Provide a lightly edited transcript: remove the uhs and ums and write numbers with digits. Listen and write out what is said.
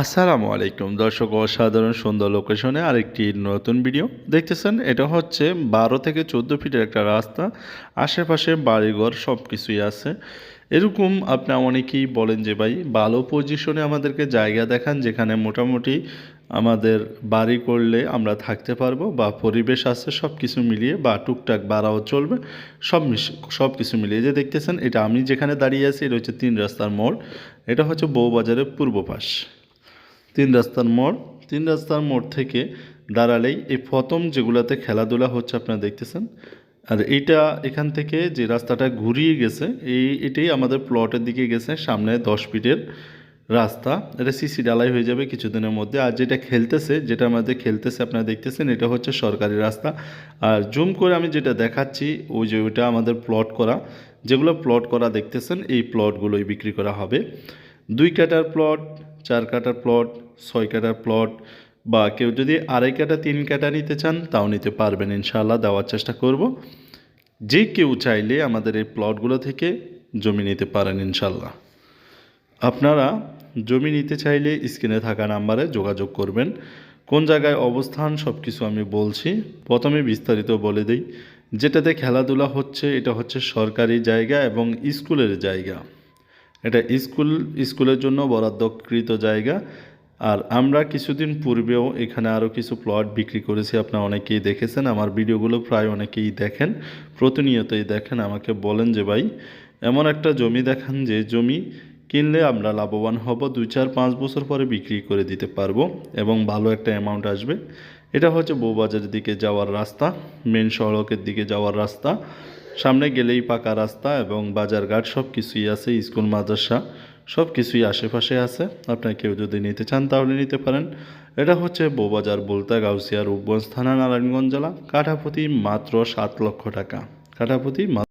আসসালামু আলাইকুম দর্শক, অসাধারণ সুন্দর লোকেশনে আরেকটি নতুন ভিডিও দেখতেছেন। এটা হচ্ছে 12 থেকে 14 ফিটের একটা রাস্তা, আশেপাশে বাড়িঘর সব কিছুই আছে। এরকম আপনি অনেকেই বলেন যে ভাই ভালো পজিশনে আমাদেরকে জায়গা দেখান, যেখানে মোটামুটি আমাদের বাড়ি করলে আমরা থাকতে পারবো বা পরিবেশ আছে সব কিছু মিলিয়ে, বা টুকটাক ভাড়াও চলবে, সব কিছু মিলিয়ে। যে দেখতেছেন এটা আমি যেখানে দাঁড়িয়ে আছি, এটা হচ্ছে 3 রাস্তার মোড়। এটা হচ্ছে বউবাজারের পূর্ব পাশ। 3 রাস্তার মোড়। 3 রাস্তার মোড় থেকে দাঁড়ালেই এই প্রথম যেগুলাতে খেলাধুলা হচ্ছে আপনারা দেখতেছেন। আর এইটা এখান থেকে যে রাস্তাটা ঘুরিয়ে গেছে, এটাই আমাদের প্লটের দিকে গেছে। সামনে 10 ফিটের রাস্তা, এটা সিসি ডালাই হয়ে যাবে কিছুদিনের মধ্যে। আর যেটা আমাদের খেলতেছে আপনারা দেখতেছেন, এটা হচ্ছে সরকারি রাস্তা। আর জুম করে আমি যেটা দেখাচ্ছি, ওইটা আমাদের প্লট করা। যেগুলো প্লট করা দেখতেছেন, এই প্লটগুলোই বিক্রি করা হবে। 2 কাঠার প্লট, 4 কাঠার প্লট, 6 কাঠার প্লট, বা কেউ যদি 2.5 কাঠা 3 কাঠা নিতে চান তাও নিতে পারবেন, ইনশাআল্লাহ দেওয়ার চেষ্টা করব। যে কেউ চাইলে আমাদের এই প্লটগুলো থেকে জমি নিতে পারেন ইনশাআল্লাহ। আপনারা জমি নিতে চাইলে স্ক্রিনে থাকা নাম্বারে যোগাযোগ করবেন। কোন জায়গায় অবস্থান সব কিছু আমি বলছি। প্রথমে বিস্তারিত বলে দিই। যেটাতে খেলাধুলা হচ্ছে, এটা হচ্ছে সরকারি জায়গা এবং স্কুলের জায়গা। এটা স্কুলের জন্য বরাদ্দকৃত জায়গা। আর আমরা কিছুদিন পূর্বেও এখানে আরও কিছু প্লট বিক্রি করেছি, আপনারা অনেকেই দেখেছেন। আমার ভিডিওগুলো প্রায় অনেকেই দেখেন, প্রতিনিয়তই দেখেন। আমাকে বলেন যে ভাই এমন একটা জমি দেখান যে জমি কিনলে আমরা লাভবান হব, 2-4-5 বছর পরে বিক্রি করে দিতে পারবো এবং ভালো একটা অ্যামাউন্ট আসবে। এটা হচ্ছে বউবাজারের দিকে যাওয়ার রাস্তা, মেন সড়কের দিকে যাওয়ার রাস্তা। সামনে গেলেই পাকা রাস্তা এবং বাজারঘাট সব কিছুই আছে, স্কুল মাদ্রাসা সব কিছুই আশেপাশে আছে। আপনার কেউ যদি নিতে চান তাহলে নিতে পারেন। এটা হচ্ছে বউবাজার বলতা গাউসিয়া, রূপগঞ্জ থানা, নারায়ণগঞ্জ জেলা। কাঠাপ্রতি মাত্র 7 লক্ষ টাকা। কাঠাপ্রতি